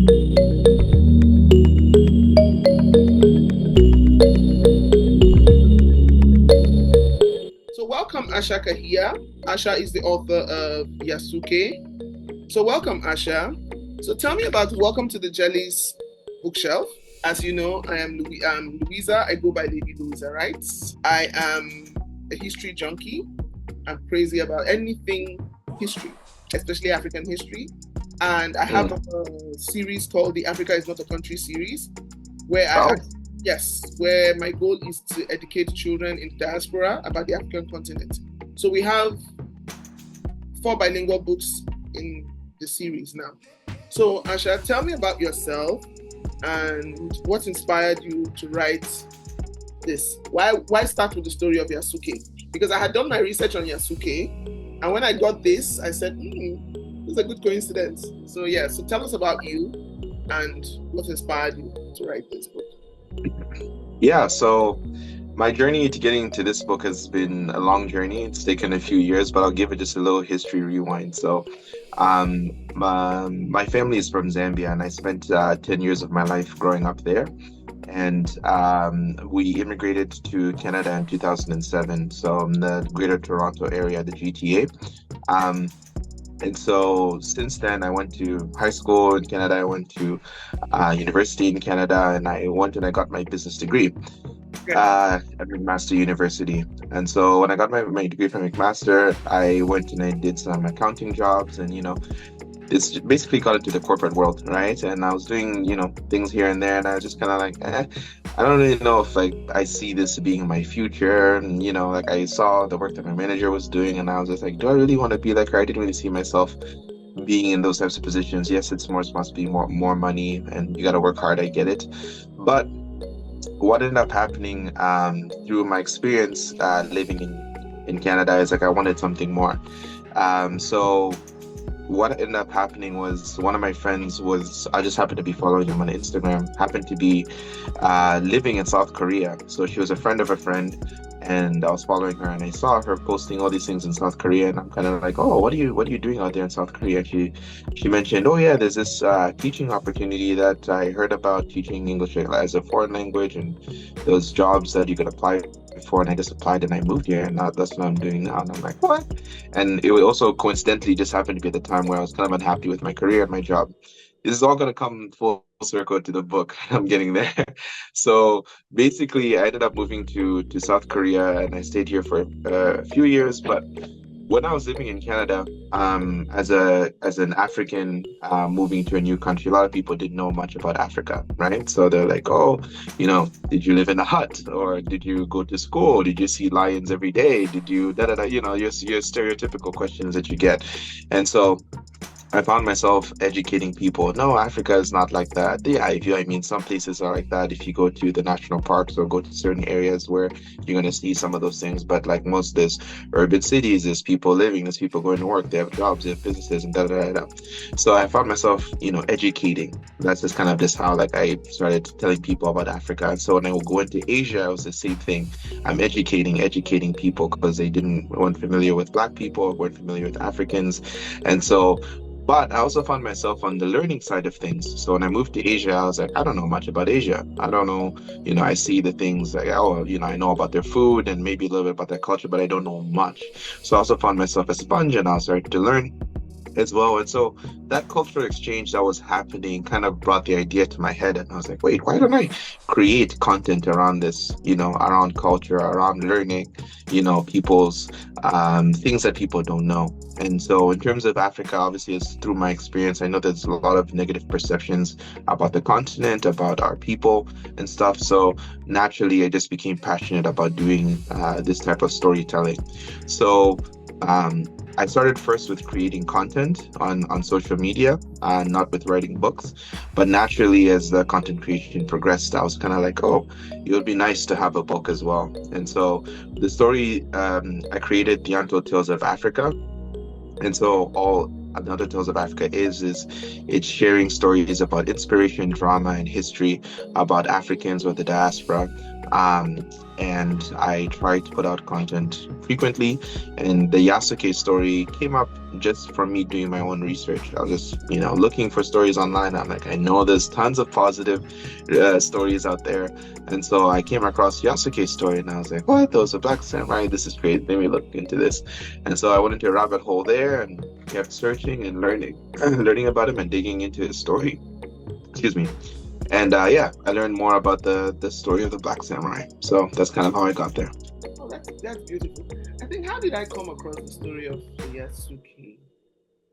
So welcome Asha Kahiya. Asha is the author of YASUKE. So welcome Asha. So tell me about Welcome to the DJALI'S bookshelf. As you know, I'm Louisa. I go by Lady Louisa, right? I am a history junkie. I'm crazy about anything history, especially African history. And I have a series called the Africa is Not a Country series, where where my goal is to educate children in diaspora about the African continent. So we have 4 bilingual books in the series now. So Asha, tell me about yourself and what inspired you to write this. Why start with the story of YASUKE? Because I had done my research on YASUKE, and when I got this, I said, this is a good coincidence. So so tell us about you and what inspired you to write this book. Yeah, so my journey to getting to this book has been a long journey. It's taken a few years, but I'll give it just a little history rewind. So my family is from Zambia, and I spent 10 years of my life growing up there. And we immigrated to Canada in 2007, so in the Greater Toronto area, the GTA. And so since then, I went to high school in Canada, I went to university in Canada, and I went and I got my business degree at McMaster University. And so when I got my degree from McMaster, I went and I did some accounting jobs, and it's basically got into the corporate world, right? And I was doing, things here and there, and I was just kind of like, I don't really know if I see this being my future. And, I saw the work that my manager was doing, and I was just like, do I really want to be like her? I didn't really see myself being in those types of positions. Yes, it's more responsibility, more money, and you got to work hard. I get it. But what ended up happening through my experience living in Canada is I wanted something more. So what ended up happening was one of my friends I just happened to be following him on Instagram, happened to be living in South Korea. So she was a friend of a friend, and I was following her, and I saw her posting all these things in South Korea, and I'm kind of like, oh, what are you doing out there in South Korea? She mentioned, oh yeah, there's this teaching opportunity that I heard about, teaching English as a foreign language, and those jobs that you could apply for, and I just applied and I moved here, and that's what I'm doing now. And I'm like, what? And it also coincidentally just happened to be at the time where I was kind of unhappy with my career and my job. This is all going to come full circle to the book. I'm getting there. So basically, I ended up moving to South Korea, and I stayed here for a few years. But when I was living in Canada, as an African moving to a new country, a lot of people didn't know much about Africa, right? So they're like, oh, did you live in a hut, or did you go to school? Did you see lions every day? Did you your stereotypical questions that you get. And so I found myself educating people. No, Africa is not like that. Yeah, some places are like that. If you go to the national parks or go to certain areas where you're going to see some of those things. But like most of this urban cities, there's people living, there's people going to work, they have jobs, they have businesses, and da. So I found myself, educating. That's just kind of just how I started telling people about Africa. And so when I would go into Asia, it was the same thing. I'm educating people because they weren't familiar with Black people, weren't familiar with Africans. And so but I also found myself on the learning side of things. So when I moved to Asia, I was like, I don't know much about Asia. I don't know, I see the things like, I know about their food and maybe a little bit about their culture, but I don't know much. So I also found myself a sponge, and I started to learn as well. And so that cultural exchange that was happening kind of brought the idea to my head, and I was like, wait, why don't I create content around this, around culture, around learning, people's things that people don't know. And so in terms of Africa, obviously it's through my experience. I know there's a lot of negative perceptions about the continent, about our people and stuff. So naturally, I just became passionate about doing this type of storytelling. So I started first with creating content on social media, not with writing books. But naturally, as the content creation progressed, I was kind of like, oh, it would be nice to have a book as well. And so the story, I created the Untold Tales of Africa. And so all Untold Tales of Africa is it's sharing stories about inspiration, drama, and history about Africans or the diaspora. and I try to put out content frequently. And the YASUKE story came up just from me doing my own research. I was just, looking for stories online. I'm like, I know there's tons of positive stories out there. And so I came across YASUKE's story, and I was like, what? There was a black samurai. This is great. Let me look into this. And so I went into a rabbit hole there and kept searching and learning about him and digging into his story. Excuse me. And I learned more about the story of the Black Samurai. So that's kind of how I got there. Oh, that's beautiful. I think, how did I come across the story of YASUKE?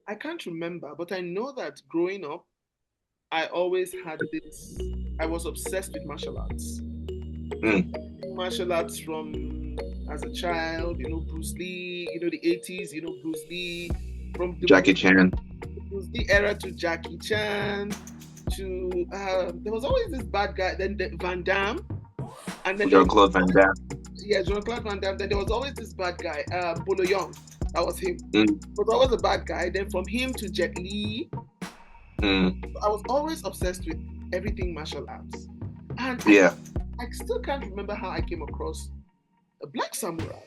I can't remember, but I know that growing up, I always had this. I was obsessed with martial arts. Martial arts from as a child, Bruce Lee, the 80s, Bruce Lee, from the Jackie Chan. Bruce Lee era to Jackie Chan. To there was always this bad guy, then Van Damme, and then Jean-Claude Van Damme. Yeah, Jean-Claude Van Damme. Then there was always this bad guy, Bolo Young. That was him. Was always a bad guy. Then from him to Jet Li. I was always obsessed with everything martial arts, and I still can't remember how I came across a black samurai.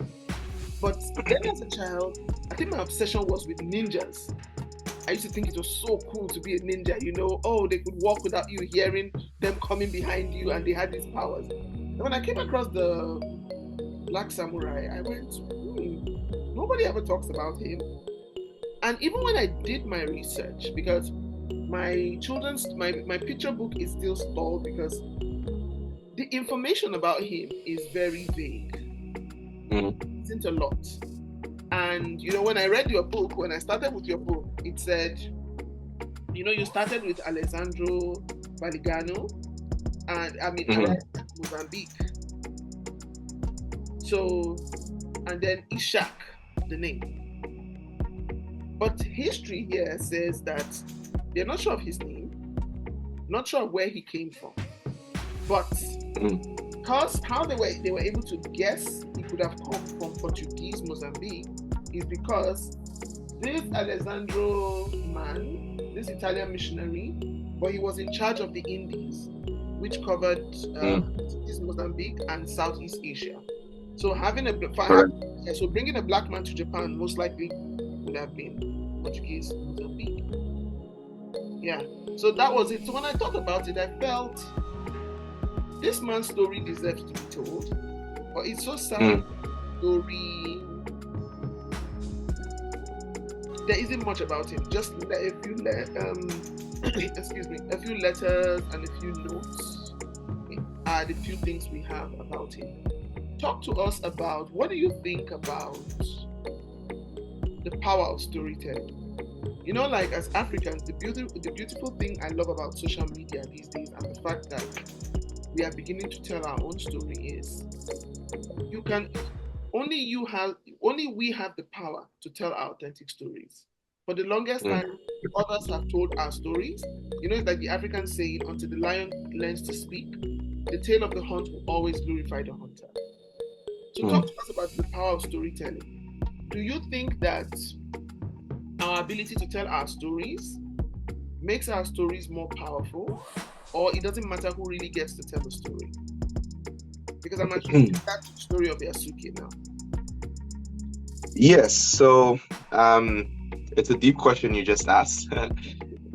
But then as a child, I think my obsession was with ninjas. I used to think it was so cool to be a ninja, they could walk without you hearing them coming behind you, and they had these powers. And when I came across the Black Samurai, I went, nobody ever talks about him. And even when I did my research, because my picture book is still stalled because the information about him is very vague. It isn't a lot. And when I read your book, when I started with your book, it said, you started with Alessandro Baligano, and Mozambique. So, and then Ishak, the name. But history here says that they're not sure of his name, not sure of where he came from, but because how they were able to guess he could have come from Portuguese Mozambique is because this Alessandro man, this Italian missionary, but he was in charge of the Indies, which covered Mozambique and Southeast Asia. So bringing a black man to Japan most likely would have been Portuguese Mozambique. Yeah. So that was it. So when I thought about it, I felt this man's story deserves to be told, but it's so sad. Story. There isn't much about him. Just a few letters and a few notes are the few things we have about him. Talk to us about, what do you think about the power of storytelling? Like as Africans, the beautiful thing I love about social media these days, and the fact that we are beginning to tell our own story, is only we have the power to tell our authentic stories. For the longest time, others have told our stories. It's like the African saying, until the lion learns to speak, the tale of the hunt will always glorify the hunter. So talk to us about the power of storytelling. Do you think that our ability to tell our stories makes our stories more powerful, or it doesn't matter who really gets to tell the story? Because I'm actually that's the story of YASUKE now. Yes, so it's a deep question you just asked.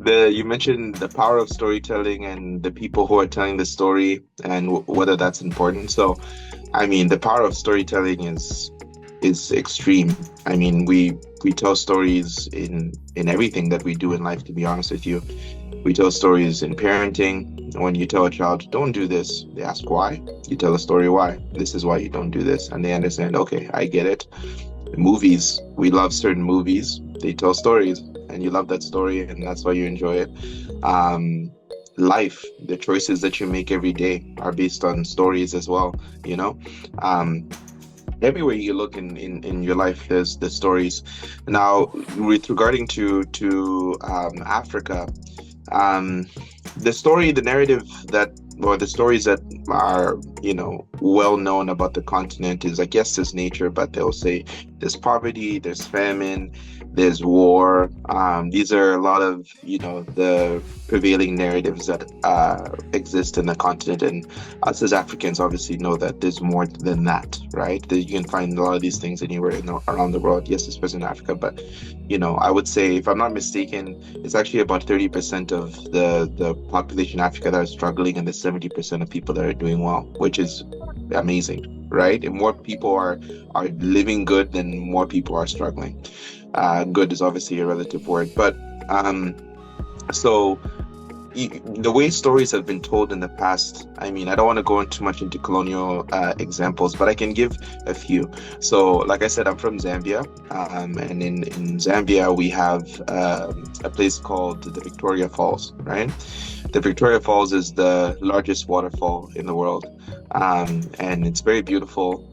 You mentioned the power of storytelling and the people who are telling the story and whether that's important. So, the power of storytelling is extreme. We tell stories in everything that we do in life, to be honest with you. We tell stories in parenting. When you tell a child, don't do this, they ask why. You tell a story why. This is why you don't do this. And they understand, okay, I get it. Movies, we love certain movies. They tell stories and you love that story, and that's why you enjoy it. Life, the choices that you make every day are based on stories as well, everywhere you look in your life, there's the stories. Now, with regarding to Africa, the stories that are well known about the continent is, I guess, there's nature, but they'll say there's poverty, there's famine, there's war. These are a lot of, the prevailing narratives that exist in the continent. And us as Africans obviously know that there's more than that, right? That you can find a lot of these things anywhere around the world. Yes, especially in Africa, but I would say, if I'm not mistaken, it's actually about 30% of the population in Africa that are struggling, and the 70% of people that are doing well, which is amazing, right? And more people are living good than more people are struggling. Good is obviously a relative word, but so the way stories have been told in the past, I mean, I don't want to go too much into colonial examples, but I can give a few. So, like I said, I'm from Zambia, and in Zambia, we have a place called the Victoria Falls, right? The Victoria Falls is the largest waterfall in the world, and it's very beautiful,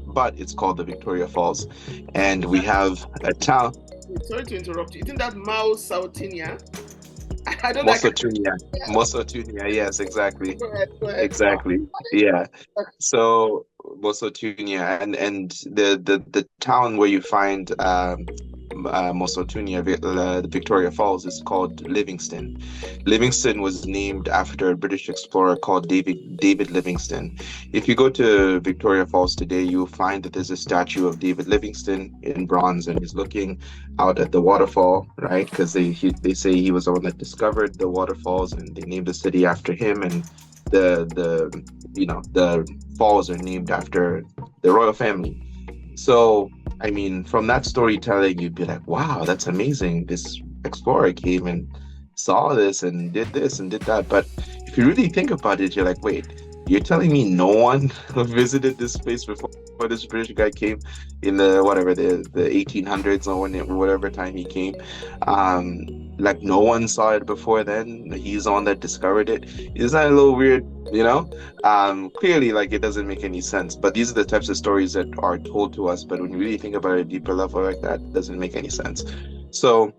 but it's called the Victoria Falls. And we have a town. Sorry to interrupt you. Isn't that Mao Sautinia? I don't like Mosotunia, yes, exactly. Go ahead. Exactly. Yeah. So Mosotunia, and the town where you find Mosotunia, the Victoria Falls, is called Livingston. Livingston was named after a British explorer called David Livingstone. If you go to Victoria Falls today, you'll find that there's a statue of David Livingstone in bronze, and he's looking out at the waterfall, right? Because they say he was the one that discovered the waterfalls, and they named the city after him, and the falls are named after the royal family. So, I mean, from that storytelling, you'd be like, wow, that's amazing. This explorer came and saw this and did that. But if you really think about it, you're like, wait, you're telling me no one visited this place before this British guy came in the 1800s, or whatever time he came? Like, no one saw it before then. He's the one that discovered it. Isn't that a little weird? Clearly, like, it doesn't make any sense. But these are the types of stories that are told to us. But when you really think about it at a deeper level like that, it doesn't make any sense. So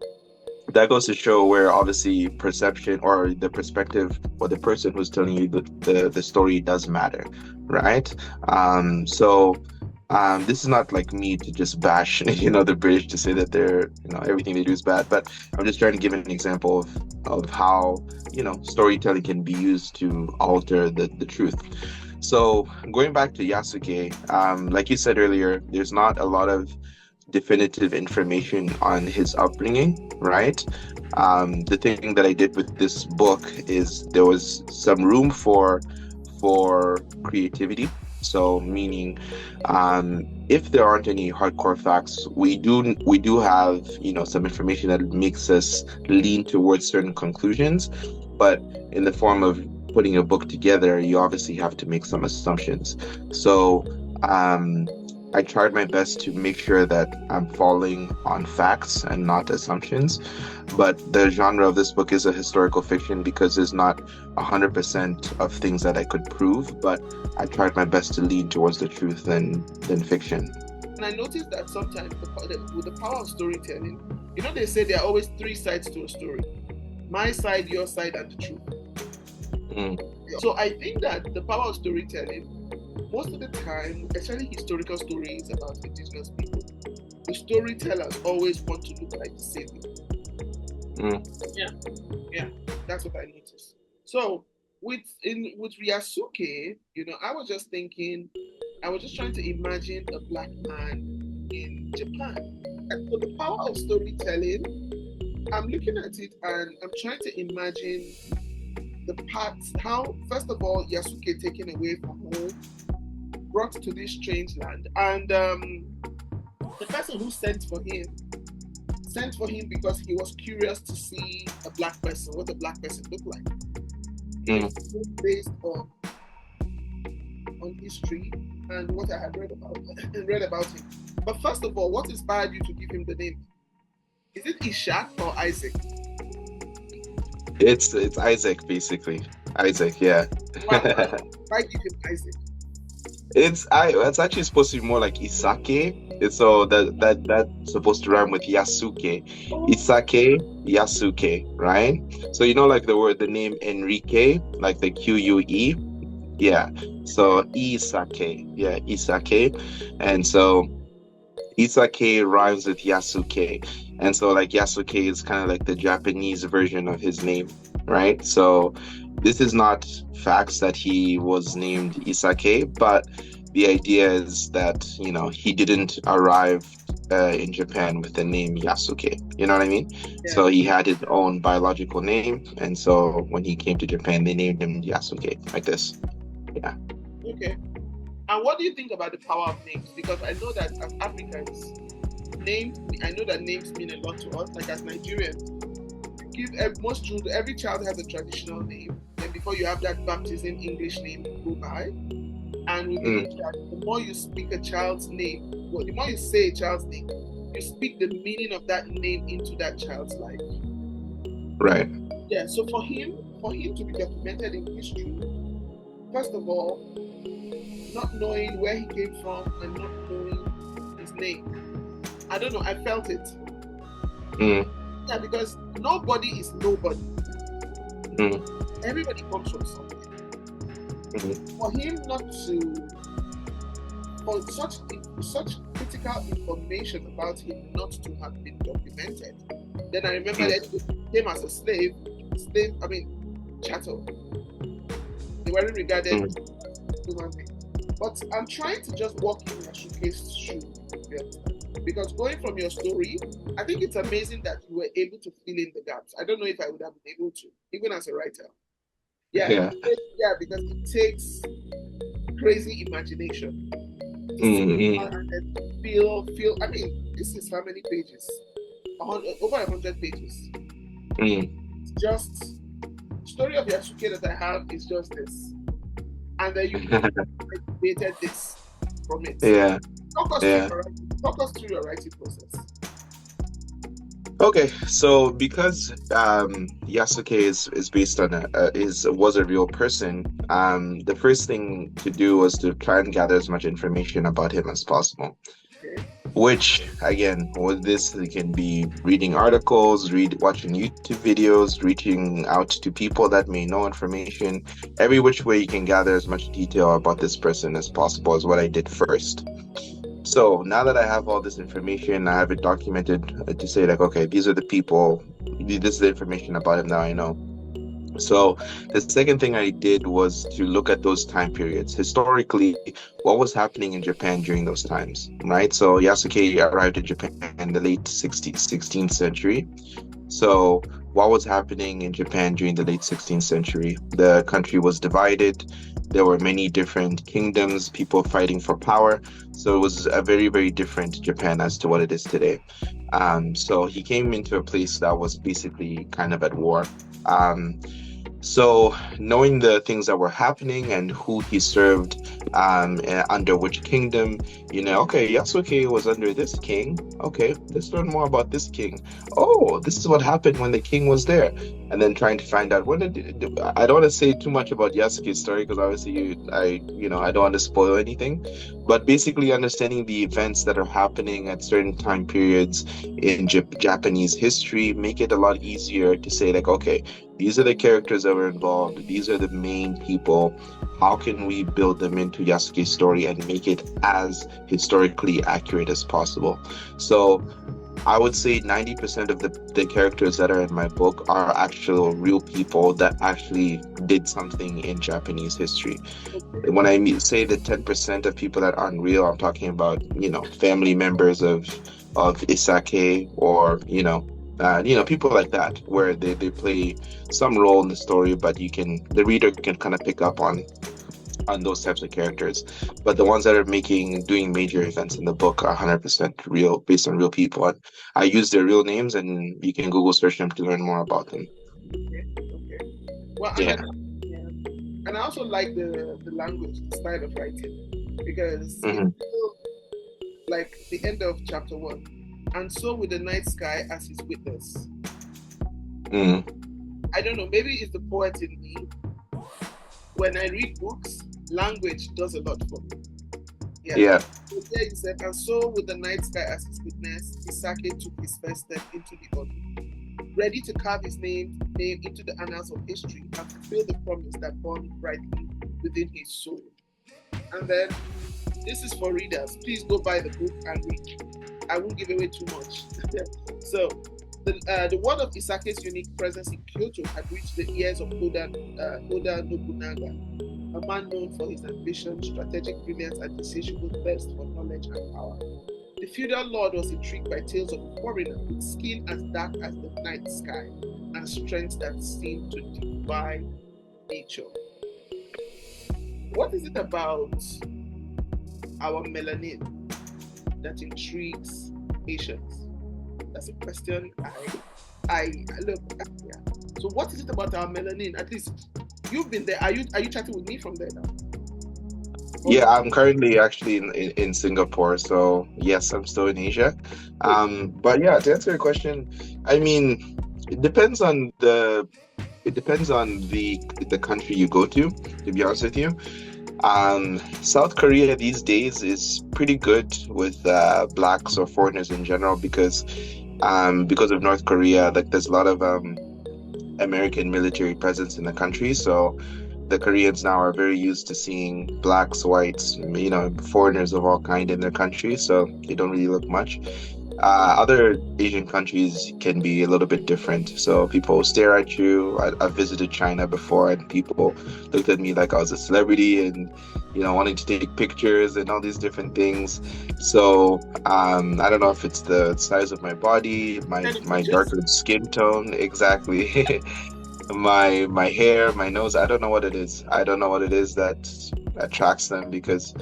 that goes to show where obviously perception, or the perspective, or the person who's telling you the story does matter, right? This is not like me to just bash, the British, to say that they're, everything they do is bad, but I'm just trying to give an example of how, storytelling can be used to alter the truth. So going back to YASUKE, like you said earlier, there's not a lot of definitive information on his upbringing, right? The thing that I did with this book is there was some room for creativity. So meaning, if there aren't any hardcore facts, we do have, some information that makes us lean towards certain conclusions, but in the form of putting a book together, you obviously have to make some assumptions. So I tried my best to make sure that I'm falling on facts and not assumptions. But the genre of this book is a historical fiction, because there's not 100% of things that I could prove, but I tried my best to lean towards the truth than fiction. And I noticed that sometimes with the power of storytelling, they say there are always three sides to a story: my side, your side, and the truth. So I think that the power of storytelling, most of the time, especially historical stories about indigenous people, the storytellers always want to look like the savior. Yeah, that's what I noticed. So with YASUKE, I was just trying to imagine a black man in Japan. And for the power of storytelling, I'm looking at it and I'm trying to imagine the parts, how, first of all, YASUKE taken away from home, brought to this strange land, and the person who sent for him because he was curious to see a black person, what a black person looked like. Based on history and what I had read about him. But first of all, what inspired you to give him the name? Is it Ishak or Isaac? It's Isaac, basically. Isaac, yeah. Why give him Isaac? It's actually supposed to be more like Isake. So that's supposed to rhyme with Yasuke. Isake, Yasuke, right? So like the name Enrique, like the QUE, Yeah. So Isake. Yeah, Isake. And so Isake rhymes with Yasuke. And so like Yasuke is kind of like the Japanese version of his name, right? So this is not facts that he was named Isake, but the idea is that, he didn't arrive in Japan with the name Yasuke. You know what I mean? Yeah. So he had his own biological name, and so when he came to Japan, they named him Yasuke, like this. Yeah. Okay. And what do you think about the power of names? Because I know that as Africans, names, I know that names mean a lot to us. Like as Nigerians, give most children, every child has a traditional name. And before you have that baptism English name go by. And we Mm, believe that the more you speak a child's name, well, the more you say a child's name, you speak the meaning of that name into that child's life. right. Yeah. So for him to be documented in history, first of all, not knowing where he came from and not knowing his name, I don't know. I felt it. Mm, Yeah, because nobody is nobody. mm, Everybody comes from something. mm. For him not to, for such critical information about him not to have been documented. Then I remember Mm, that he came as a I mean, chattel. They weren't regarded mm. as human beings. But I'm trying to just walk in Yasuke's shoe. Because going from your story, I think it's amazing that you were able to fill in the gaps. I don't know if I would have been able to, even as a writer. Yeah, Yeah. yeah, because it takes crazy imagination to sit Mm, down mm, and then feel. I mean, this is how many pages? Over 100 pages. mm. It's just story of Yasuke that I have is just this, and then you created this from it. Yeah, yeah. Talk us through your writing process. Okay, so because Yasuke is based on is was a real person, the first thing to do was to try and gather as much information about him as possible. Okay. Which again, with this, it can be reading articles, watching YouTube videos, reaching out to people that may know information. Every which way you can gather as much detail about this person as possible is what I did first. So now that I have all this information, I have it documented to say like, okay, these are the people, this is the information about him now I know. So the second thing I did was to look at those time periods. Historically, what was happening in Japan during those times, right? So Yasuke arrived in Japan in the late 16th century. So what was happening in Japan during the late 16th century? The country was divided. There were many different kingdoms, people fighting for power. So it was a very, very different Japan as to what it is today. So he came into a place that was basically kind of at war. Um, so knowing the things that were happening and who he served under which kingdom, okay, Yasuke was under this king. Okay, let's learn more about this king. Oh, this is what happened when the king was there. And then trying to find out I don't want to say too much about Yasuke's story because obviously I don't want to spoil anything, but basically understanding the events that are happening at certain time periods in Japanese history make it a lot easier to say like, okay, these are the characters that were involved. These are the main people. How can we build them into Yasuke's story and make it as historically accurate as possible? So I would say 90% of the characters that are in my book are actual real people that actually did something in Japanese history. When I say the 10% of people that aren't real, I'm talking about, family members of Isake or, people like that, where they play some role in the story, but the reader can kind of pick up on those types of characters. But the ones that are doing major events in the book are 100% real, based on real people. And I use their real names, and you can Google search them to learn more about them. Okay. Okay. Well, Yeah. yeah. And I also like the language, the style of writing, because it's Hmm. like the end of chapter one. And so with the night sky as his witness. Mm. I don't know, maybe it's the poet in me. When I read books, language does a lot for me. Yeah. Yeah. So there you said, and so with the night sky as his witness, Isake took his first step into the unknown, ready to carve his name into the annals of history and fulfill the promise that burned brightly within his soul. And then this is for readers. Please go buy the book and read. I won't give away too much. So, the word of Isake's unique presence in Kyoto had reached the ears of Oda Nobunaga, a man known for his ambition, strategic brilliance, and insatiable thirst for knowledge and power. The feudal lord was intrigued by tales of a foreigner with skin as dark as the night sky and strength that seemed to defy nature. What is it about our melanin that intrigues Asians? That's a question I look. Yeah. So what is it about our melanin? At least you've been there. Are you chatting with me from there now? Yeah, I'm currently actually in Singapore, so yes, I'm still in Asia. But yeah, to answer your question, I mean, it depends on the country you go to be honest with you. South Korea these days is pretty good with blacks or foreigners in general because of North Korea, like there's a lot of American military presence in the country, so the Koreans now are very used to seeing blacks, whites, foreigners of all kind in their country, so they don't really look much. Other Asian countries can be a little bit different. So people stare at you. I've visited China before, and people looked at me like I was a celebrity, and wanting to take pictures and all these different things. So I don't know if it's the size of my body, my darker skin tone, exactly. My hair, my nose. I don't know what it is. I don't know what it is that attracts them, because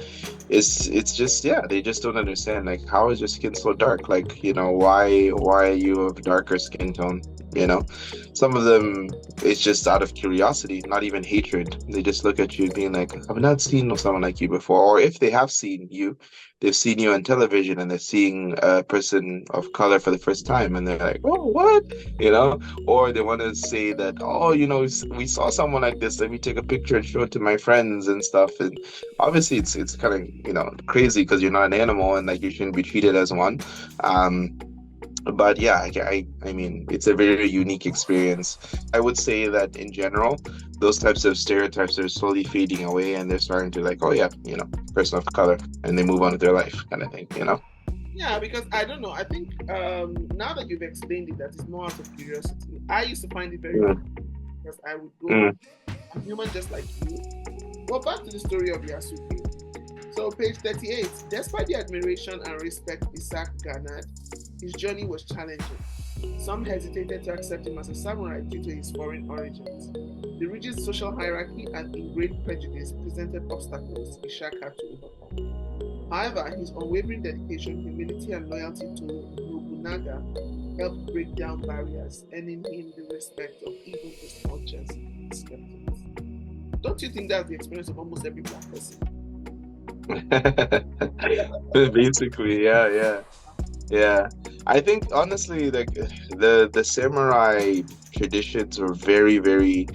it's just, yeah, they just don't understand, like, how is your skin so dark? Like, why are you of darker skin tone? Some of them, it's just out of curiosity, not even hatred. They just look at you being like, I've not seen someone like you before. Or if they have seen you, they've seen you on television and they're seeing a person of color for the first time, and they're like, oh, what? Or they want to say that, oh, we saw someone like this, let me take a picture and show it to my friends and stuff. And obviously it's kind of crazy, because you're not an animal and like you shouldn't be treated as one. But yeah, I mean, it's a very unique experience. I would say that in general, those types of stereotypes are slowly fading away, and they're starting to, like, oh yeah, person of color, and they move on with their life, kind of thing. Yeah, because I don't know. I think now that you've explained it, that is more out of curiosity. I used to find it very because I would go, I'm human just like you. Well, back to the story of YASUKE. So, page 38. Despite the admiration and respect Isaac garnered, his journey was challenging. Some hesitated to accept him as a samurai due to his foreign origins. The rigid social hierarchy and ingrained prejudice presented obstacles Ishak had to overcome. However, his unwavering dedication, humility, and loyalty to Nobunaga helped break down barriers, earning him the respect of even the staunchest skeptics. Don't you think that's the experience of almost every black person? Basically, yeah. I think honestly, like, the samurai traditions are very, very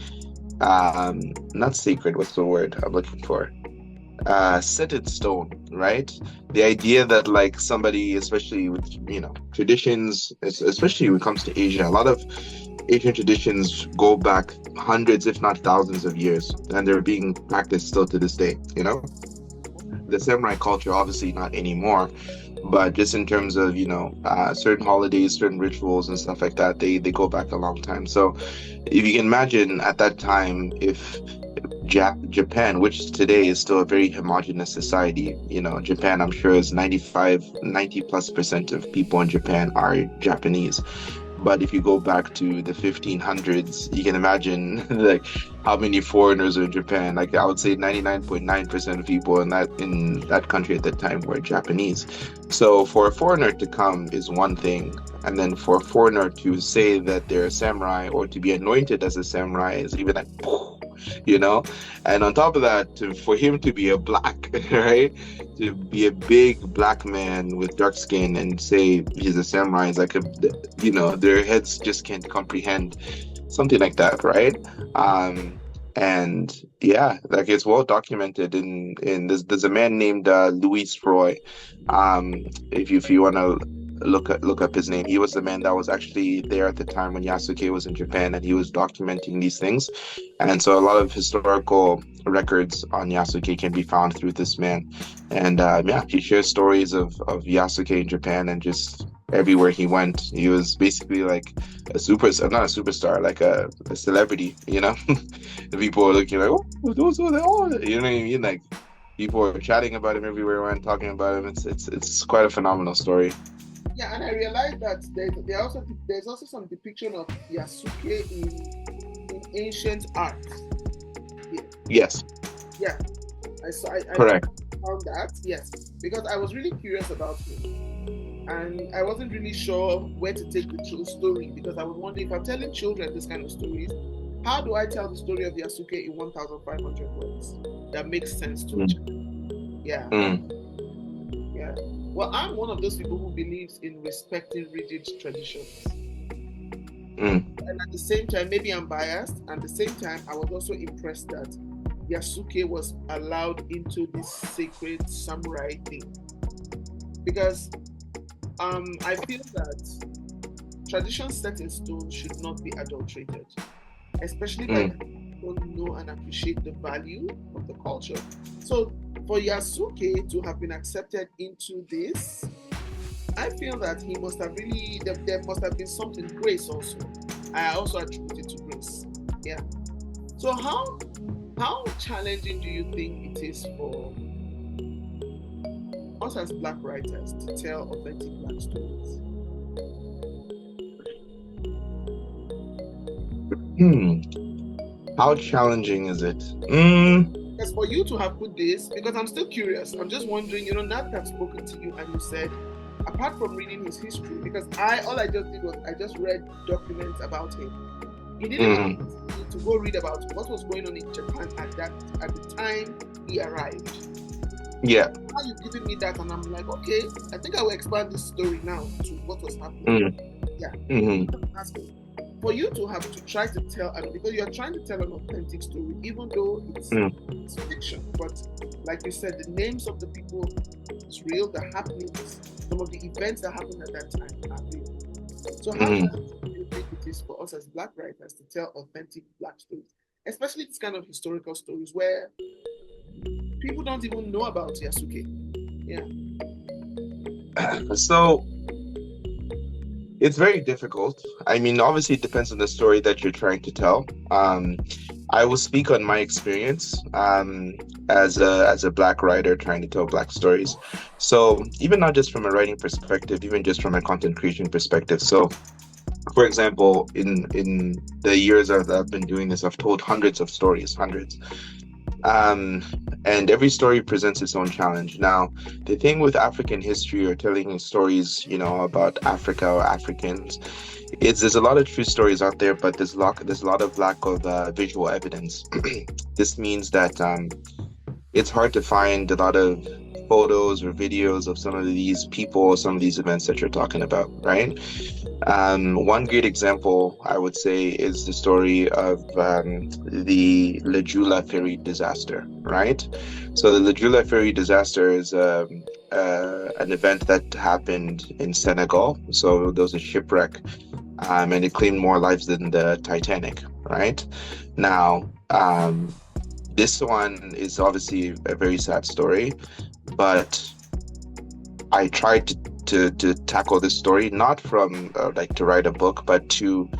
not sacred. What's the word I'm looking for? Set in stone, right? The idea that, like, somebody, especially with traditions, especially when it comes to Asia, a lot of Asian traditions go back hundreds, if not thousands of years, and they're being practiced still to this day. The samurai culture, obviously not anymore, but just in terms of certain holidays, certain rituals and stuff like that, they go back a long time. So if you can imagine at that time, if Japan, which today is still a very homogenous society, Japan, I'm sure, is 90+% of people in Japan are Japanese. But if you go back to the 1500s, you can imagine like how many foreigners are in Japan. Like, I would say 99.9% of people in that country at that time were Japanese. So for a foreigner to come is one thing, and then for a foreigner to say that they're a samurai or to be anointed as a samurai is even like, and on top of that, for him to be a black, right, to be a big black man with dark skin and say he's a samurai is like their heads just can't comprehend something like that, right? And yeah, like, it's well documented in there's a man named Louis Roy. If you want to look up his name. He was the man that was actually there at the time when Yasuke was in Japan, and he was documenting these things. And so a lot of historical records on Yasuke can be found through this man. And yeah, he shares stories of Yasuke in Japan, and just everywhere he went, he was basically like a superstar, not a superstar, like a celebrity, you know? The people were looking like, oh, those are the, oh, you know what I mean? Like, people were chatting about him everywhere, and talking about him. It's quite a phenomenal story. Yeah, and I realized that there's also some depiction of Yasuke in ancient art. Yeah. Yes. Yeah. I Correct. found that, yes, because I was really curious about him, and I wasn't really sure where to take the true story, because I was wondering, if I'm telling children this kind of stories, how do I tell the story of Yasuke in 1,500 words that makes sense to a child? Yeah. Yeah. Well, I'm one of those people who believes in respecting rigid traditions. And at the same time, maybe I'm biased. At the same time, I was also impressed that Yasuke was allowed into this sacred samurai thing. Because I feel that traditions set in stone should not be adulterated, especially by people who know and appreciate the value of the culture. So for Yasuke to have been accepted into this, I feel that he must have really, there must have been something, grace also. I also attribute it to grace. Yeah. So how challenging do you think it is for us as Black writers to tell authentic Black stories? How challenging is it? Because for you to have put this, because I'm still curious, I'm just wondering, now that I've spoken to you and you said, apart from reading his history, because all I just did was I just read documents about him. You didn't need to go read about what was going on in Japan at the time he arrived. Yeah. Now you've given me that, and I'm like, okay, I think I will expand this story now to what was happening. Yeah. For you to have to try to tell, because you're trying to tell an authentic story, even though it's fiction, but like you said, the names of the people is real, the happenings, some of the events that happened at that time are real. So how do you think it is for us as Black writers to tell authentic Black stories, especially this kind of historical stories where people don't even know about Yasuke? Yeah. So it's very difficult. I mean, obviously it depends on the story that you're trying to tell. I will speak on my experience as a Black writer trying to tell Black stories. So even not just from a writing perspective, even just from a content creation perspective. So for example, in the years that I've been doing this, I've told hundreds of stories, hundreds. And every story presents its own challenge. Now, the thing with African history or telling stories, about Africa or Africans, there's a lot of true stories out there, but there's a lot of lack of visual evidence. This means that it's hard to find a lot of photos or videos of some of these people, some of these events that you're talking about, right? One great example, I would say, is the story of the Lejula ferry disaster, right? So the Lejula ferry disaster is an event that happened in Senegal. So there was a shipwreck, and it claimed more lives than the Titanic, right? Now, this one is obviously a very sad story, but I tried to tackle this story not from like to write a book, but to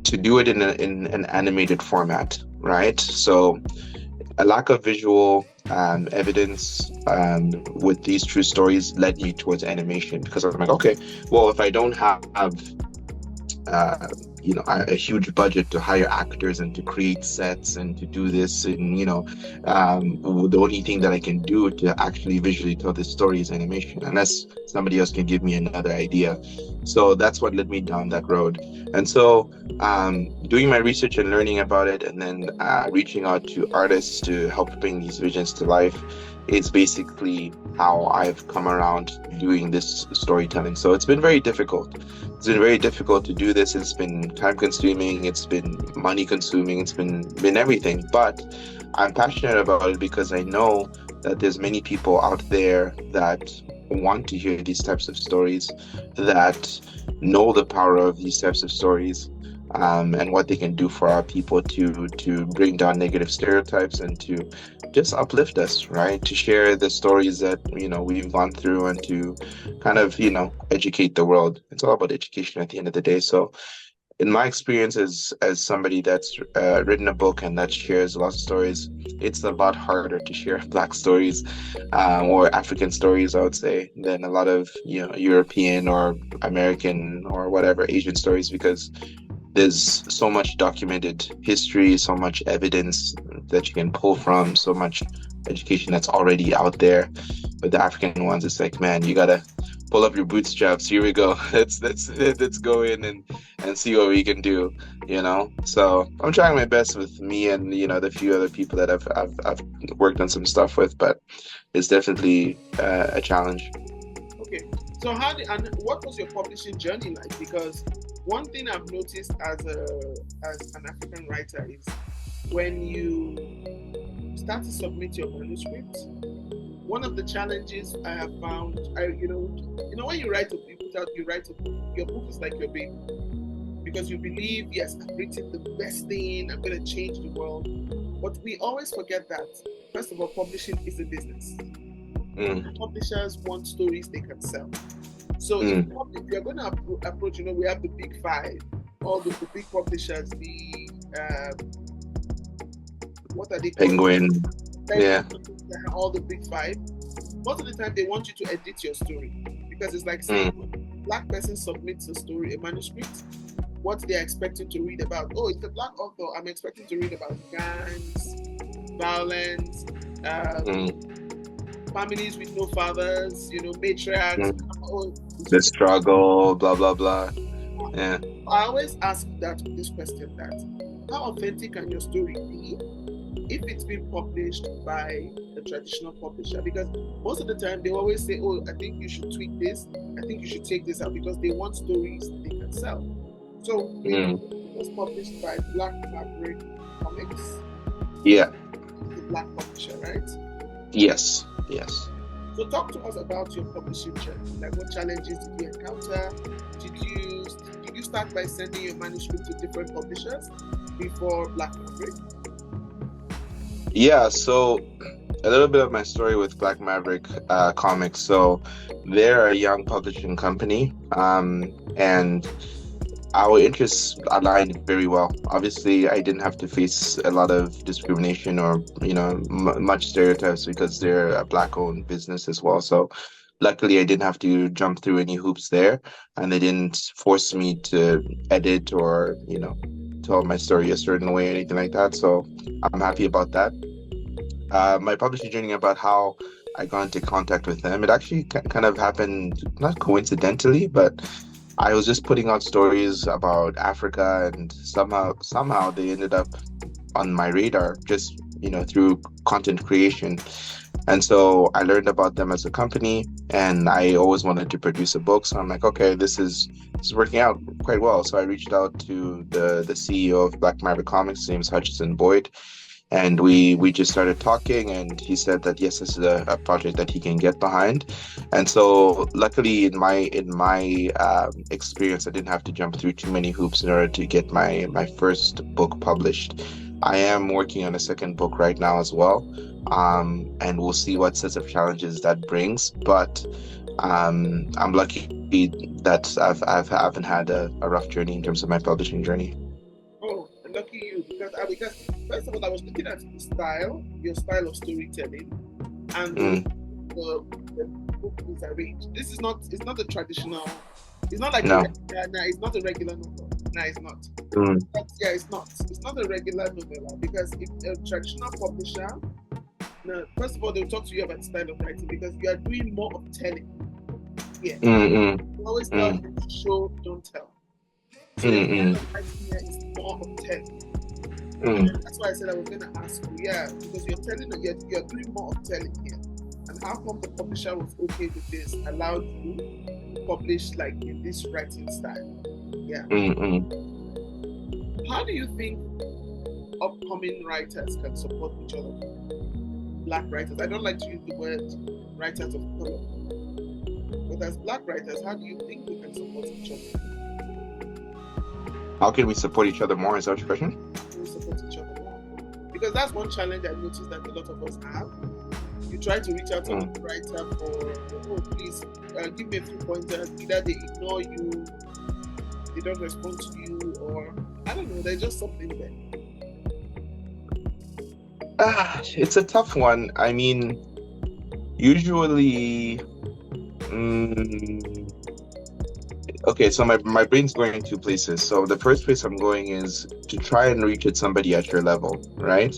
do it in an animated format, right? So a lack of visual evidence with these true stories led me towards animation, because I'm like, okay, well, if I don't have a huge budget to hire actors and to create sets and to do this, and the only thing that I can do to actually visually tell this story is animation, unless somebody else can give me another idea. So that's what led me down that road. And so doing my research and learning about it, and then reaching out to artists to help bring these visions to life, is basically how I've come around doing this storytelling. So it's been very difficult. It's been very difficult to do this. It's been time consuming. It's been money consuming. It's been everything. But I'm passionate about it because I know that there's many people out there that want to hear these types of stories, that know the power of these types of stories, and what they can do for our people to bring down negative stereotypes and to just uplift us, right? To share the stories that, we've gone through and to kind of, educate the world. It's all about education at the end of the day. So in my experience as somebody that's written a book and that shares lots of stories, it's a lot harder to share Black stories, or African stories, I would say, than a lot of European or American or whatever Asian stories, because there's so much documented history, so much evidence that you can pull from, so much education that's already out there. With the African ones, it's like, man, you gotta pull up your bootstraps. Here we go. Let's go in and see what we can do. So I'm trying my best with me and the few other people that I've worked on some stuff with, but it's definitely a challenge. Okay. So and what was your publishing journey like? Because one thing I've noticed as an African writer is when you start to submit your manuscript, one of the challenges I have found, when you write a book, your book is like your baby, because you believe, yes, I've written the best thing, I'm going to change the world. But we always forget that, first of all, publishing is a business. Publishers want stories they can sell. So if you're going to approach, we have the big five, all the big publishers, what are they called? Penguin. Yeah. All the big five. Most of the time, they want you to edit your story, because it's like saying Black person submits a manuscript. What they're expecting to read about? Oh, it's a Black author. I'm expecting to read about gangs, violence, families with no fathers, matriarchs. The struggle, blah blah blah. Yeah. I always ask this question: how authentic can your story be if it's been published by a traditional publisher? Because most of the time they always say, oh, I think you should tweak this, I think you should take this out, because they want stories they can sell. So it was published by Black Maverick Comics. Yeah. The Black publisher, right? Yes. So talk to us about your publishing journey. Like, what challenges did you encounter? Did you start by sending your manuscript to different publishers before Black Maverick? Yeah, so a little bit of my story with Black Maverick Comics. So they're a young publishing company, and our interests aligned very well. Obviously, I didn't have to face a lot of discrimination or much stereotypes, because they're a Black-owned business as well. So luckily, I didn't have to jump through any hoops there, and they didn't force me to edit or tell my story a certain way or anything like that. So I'm happy about that. My publishing journey, about how I got into contact with them, it actually kind of happened not coincidentally, but I was just putting out stories about Africa, and somehow they ended up on my radar, just through content creation. And so I learned about them as a company, and I always wanted to produce a book. So I'm like, okay, this is working out quite well. So I reached out to the CEO of Black Maverick Comics, his name's Hutchison Boyd, and we just started talking, and he said that yes, this is a project that he can get behind. And so luckily, in my experience, I didn't have to jump through too many hoops in order to get my first book published. I am working on a second book right now as well, and we'll see what sets of challenges that brings. But I'm lucky that I haven't had a rough journey in terms of my publishing journey. Oh, lucky you, because first of all, I was looking at your style of storytelling, and the book is arranged. It's not a traditional. It's not like it's not a regular novel. No, it's not. Yeah, it's not. It's not a regular novella, because if a traditional publisher, first of all, they'll talk to you about style of writing, because you are doing more of telling. Yeah. You always tell you to show, don't tell. So the style of writing here is more of telling. That's why I said I was going to ask you, because you're doing more of telling here. And how come the publisher was okay with this, allowed you to publish like in this writing style? Yeah. How do you think upcoming writers can support each other? Black writers. I don't like to use the word writers of color. But as Black writers, how do you think we can support each other? How can we support each other more? Is that your question? We support each other more. Because that's one challenge I noticed that a lot of us have. You try to reach out to a writer for, oh, please give me a few pointers. Either they ignore you, they don't respond to you, or I don't know, there's just something there. It's a tough one. I mean, usually, okay, so my brain's going two places. So the first place I'm going is to try and reach at somebody at your level, right?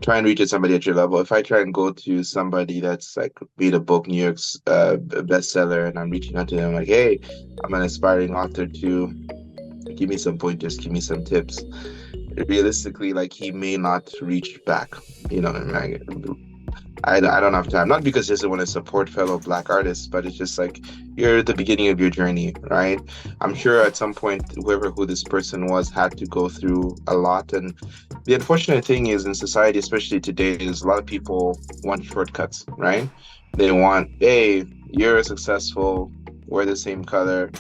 Try and reach at somebody at your level. If I try and go to somebody that's like read a book, New York's bestseller, and I'm reaching out to them like, hey, I'm an aspiring author too. Give me some pointers, give me some tips. Realistically, like he may not reach back. You know, I don't have time. Not because he doesn't want to support fellow Black artists, but it's just like you're at the beginning of your journey, right? I'm sure at some point, who this person was had to go through a lot. And the unfortunate thing is in society, especially today, is a lot of people want shortcuts, right? They want, hey, you're successful, we're the same color,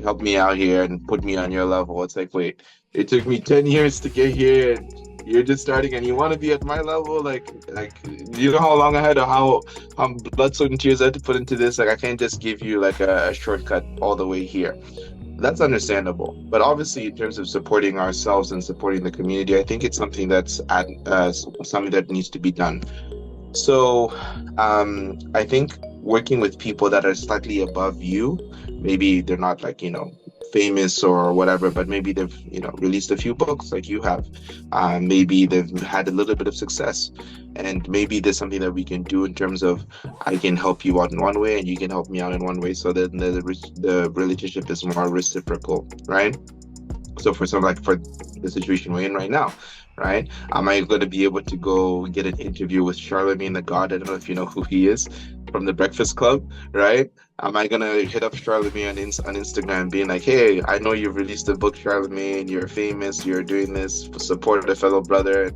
help me out here and put me on your level. It's like, wait, it took me 10 years to get here and you're just starting and you want to be at my level? Like you know how long I had, how blood, sweat, and tears I had to put into this? Like I can't just give you like a shortcut all the way here. That's understandable. But obviously in terms of supporting ourselves and supporting the community, I think it's something that's something that needs to be done. So I think working with people that are slightly above you, maybe they're not like, famous or whatever, but maybe they've, released a few books like you have. Maybe they've had a little bit of success, and maybe there's something that we can do in terms of I can help you out in one way and you can help me out in one way. So then the relationship is more reciprocal, right? So for the situation we're in right now, right? Am I going to be able to go get an interview with Charlemagne the God? I don't know if you know who he is from the Breakfast Club, right? Am I going to hit up Charlemagne on Instagram being like, hey, I know you've released a book, Charlemagne, you're famous, you're doing this, support a fellow brother,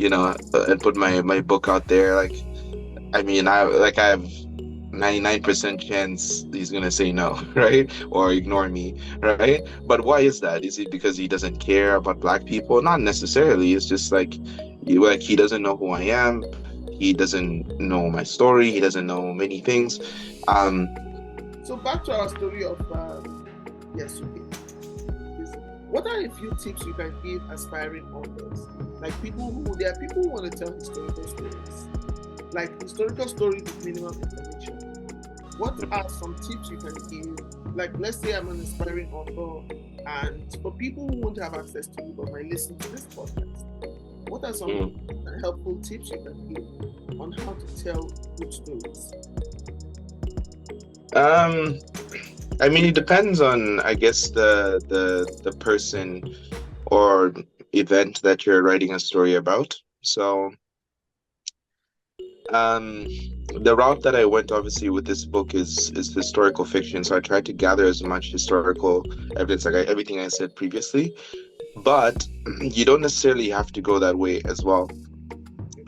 and put my book out there. Like, I mean, I have 99% chance he's gonna say no, right? Or ignore me, right? But why is that? Is it because he doesn't care about Black people? Not necessarily. It's just like he doesn't know who I am. He doesn't know my story. He doesn't know many things. So back to our story of YASUKE. What are a few tips you can give aspiring authors? Like there are people who want to tell historical stories. Like historical stories with minimum information. What are some tips you can give? Like, let's say I'm an aspiring author, and for people who won't have access to you but might listen to this podcast, what are some helpful tips you can give on how to tell good stories? I mean, it depends on, I guess, the person or event that you're writing a story about. So the route that I went obviously with this book is historical fiction, so I tried to gather as much historical evidence, like everything I said previously, but you don't necessarily have to go that way as well.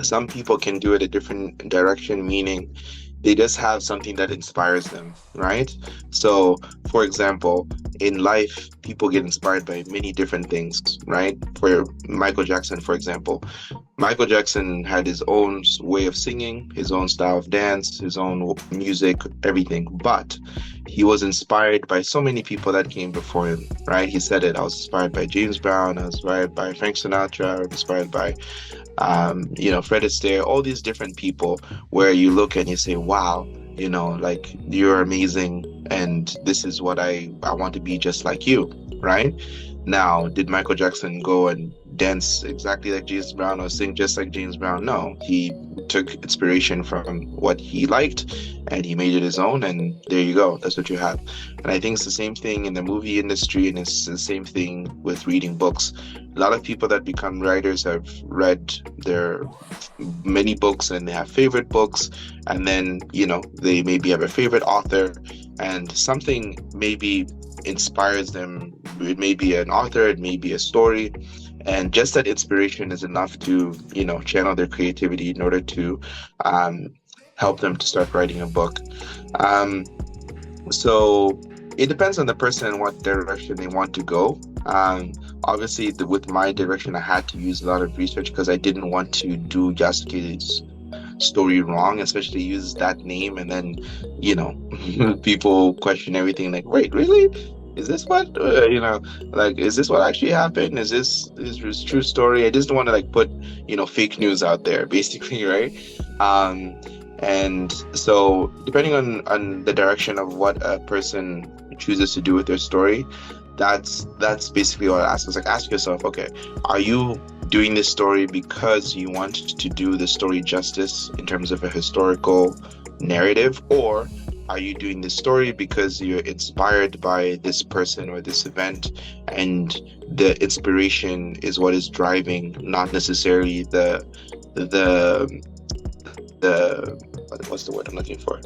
Some people can do it a different direction, meaning they just have something that inspires them, right? So, for example, in life, people get inspired by many different things, right? For Michael Jackson, for example, Michael Jackson had his own way of singing, his own style of dance, his own music, everything. But he was inspired by so many people that came before him, right? He said it. I was inspired by James Brown. I was inspired by Frank Sinatra. I was inspired by Fred Astaire, all these different people where you look and you say, wow, like you're amazing and this is what I want to be just like you, right? Now, did Michael Jackson go and dance exactly like James Brown or sing just like James Brown? No, he took inspiration from what he liked and he made it his own, and there you go. That's what you have. And I think it's the same thing in the movie industry, and it's the same thing with reading books. A lot of people that become writers have read their many books and they have favorite books, and then they maybe have a favorite author and something maybe inspires them. It may be an author, it may be a story, and just that inspiration is enough to channel their creativity in order to help them to start writing a book. So it depends on the person and what direction they want to go. Obviously, with my direction, I had to use a lot of research because I didn't want to do Yasuke's story wrong, especially use that name and then, you know, people question everything like, wait, really? Is this what, like, is this what actually happened? Is this true story? I just don't want to like put, fake news out there, basically, right? Um, and so depending on the direction of what a person chooses to do with their story, that's basically what I ask. It's like ask yourself, okay, are you doing this story because you want to do the story justice in terms of a historical narrative, or are you doing this story because you're inspired by this person or this event, and the inspiration is what is driving, not necessarily the what's the word I'm looking for?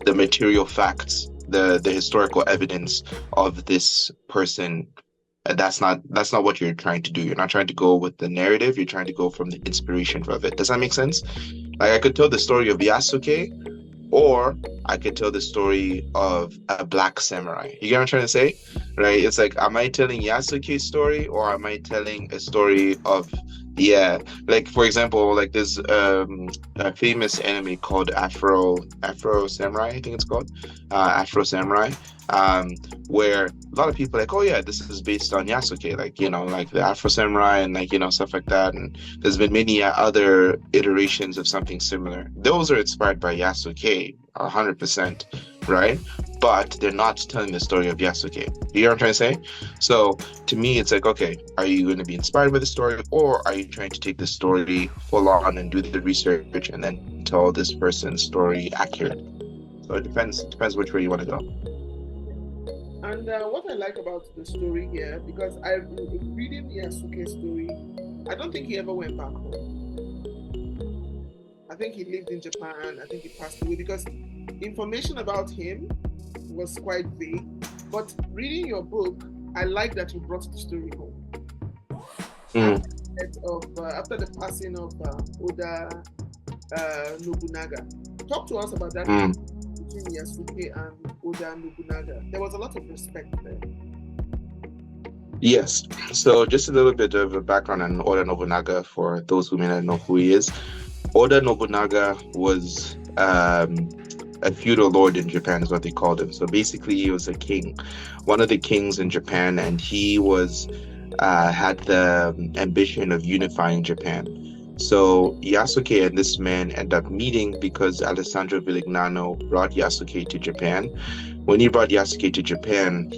The material facts, the historical evidence of this person. That's not what you're trying to do. You're not trying to go with the narrative. You're trying to go from the inspiration of it. Does that make sense? Like I could tell the story of Yasuke, or I could tell the story of a black samurai. You get what I'm trying to say? Right? It's like, am I telling Yasuke's story, or am I telling a story of, yeah, like for example, like there's a famous anime called Afro Samurai, I think it's called, Afro Samurai, um, where a lot of people are like, oh yeah, this is based on Yasuke, like like the Afro Samurai and like stuff like that, and there's been many other iterations of something similar. Those are inspired by Yasuke, 100%, right? But they're not telling the story of Yasuke. You know what I'm trying to say? So to me, it's like, okay, are you going to be inspired by the story, or are you trying to take the story full on and do the research and then tell this person's story accurate? So it depends which way you want to go. And what I like about the story here, because I reading Yasuke's story, I don't think he ever went back home. I think he lived in Japan. I think he passed away because information about him was quite vague. But reading your book, I like that you brought the story home. Mm, After the passing of Oda Nobunaga, talk to us about that mm. between Yasuke and Oda Nobunaga. There was a lot of respect there. Yes. So just a little bit of a background on Oda Nobunaga for those who may not know who he is. Oda Nobunaga was a feudal lord in Japan, is what they called him. So basically, he was a king, one of the kings in Japan, and he was had the ambition of unifying Japan. So Yasuke and this man end up meeting because Alessandro Viglignano brought Yasuke to Japan. When he brought Yasuke to Japan,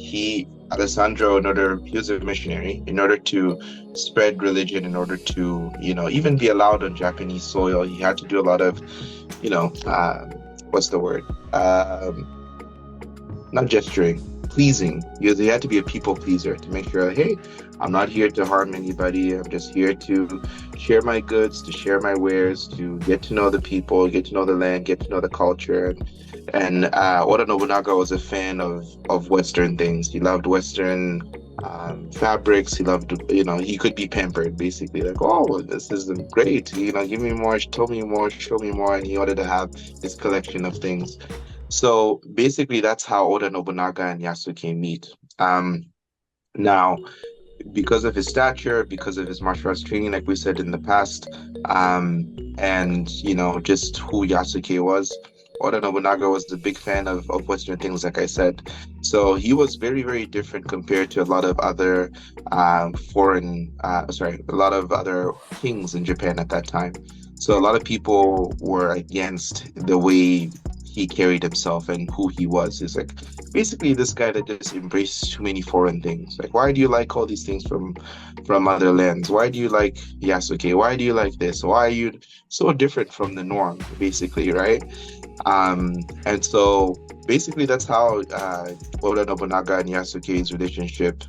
Alessandro, he was a missionary, in order to spread religion, in order to, even be allowed on Japanese soil, he had to do a lot of, you know, uh, what's the word? Not gesturing, pleasing. He had to be a people pleaser to make sure, hey, I'm not here to harm anybody. I'm just here to share my goods, to share my wares, to get to know the people, get to know the land, get to know the culture. And Oda Nobunaga was a fan of Western things. He loved Western fabrics. He loved, he could be pampered, basically. Like, oh, this is great. Give me more, tell me more, show me more. And he wanted to have his collection of things. So basically, that's how Oda Nobunaga and Yasuke meet. Now, because of his stature, because of his martial arts training, like we said in the past, and just who Yasuke was, Oda Nobunaga was a big fan of Western things, like I said. So he was very, very different compared to a lot of other a lot of other kings in Japan at that time. So a lot of people were against the way he carried himself and who he was. He's like basically this guy that just embraced too many foreign things. Like, why do you like all these things from other lands? Why do you like Yasuke? Why do you like this? Why are you so different from the norm, basically, right? And so basically that's how Oda Nobunaga and Yasuke's relationship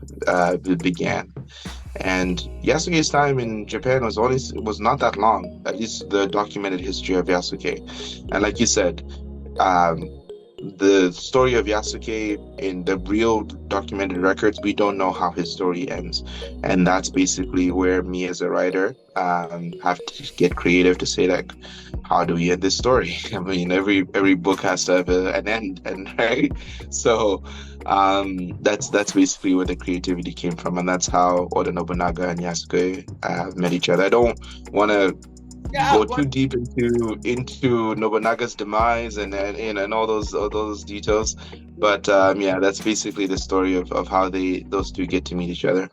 began. And Yasuke's time in Japan was not that long, at least the documented history of Yasuke. And like you said, um, the story of Yasuke in the real documented records, we don't know how his story ends. And that's basically where me as a writer have to get creative to say like, how do we end this story? I mean, every book has to have an end, and right? So that's basically where the creativity came from, and that's how Oda Nobunaga and Yasuke met each other. I don't want to Yeah, go but too deep into Nobunaga's demise and all those details. yeah. But yeah, that's basically the story of how those two get to meet each other.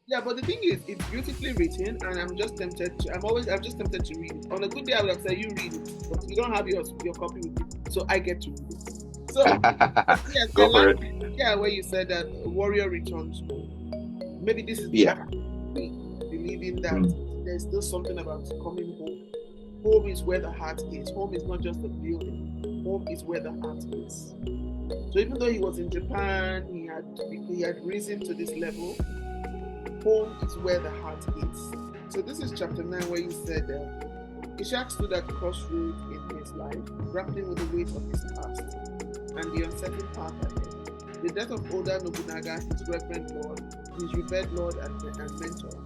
Yeah, but the thing is, it's beautifully written, and I'm just tempted to read it. On a good day, I would have said you read it, but you don't have your copy with you, so I get to read it. So yes, I Go for like it. yeah where you said that a warrior returns home. Maybe this is the Yeah. act of me believing that Mm. there's still something about coming home. Home is where the heart is. Home is not just a building. Home is where the heart is. So even though he was in Japan, he had risen to this level. Home is where the heart is. So this is chapter 9 where you said Ishak stood at crossroads in his life, grappling with the weight of his past and the uncertain path ahead. The death of Oda Nobunaga, his reverend lord, his revered lord and mentor,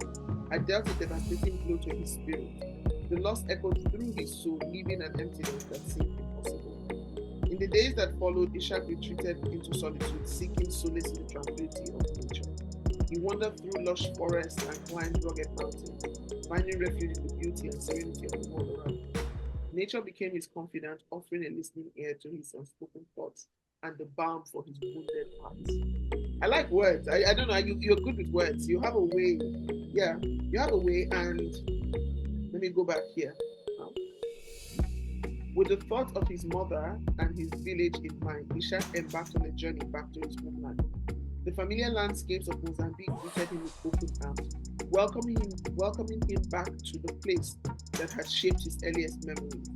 had dealt a devastating blow to his spirit. The loss echoed through his soul, leaving an emptiness that seemed impossible. In the days that followed, Ishak retreated into solitude, seeking solace in the tranquility of nature. He wandered through lush forests and climbed rugged mountains, finding refuge in the beauty and serenity of the world around him. Nature became his confidant, offering a listening ear to his unspoken thoughts and the balm for his wounded heart. I like words. I don't know. You're good with words. You have a way. Yeah, you have a way. And let me go back here. Um, with the thought of his mother and his village in mind, Ishak embarked on a journey back to his homeland. The familiar landscapes of Mozambique greeted him with open arms, welcoming him back to the place that had shaped his earliest memories.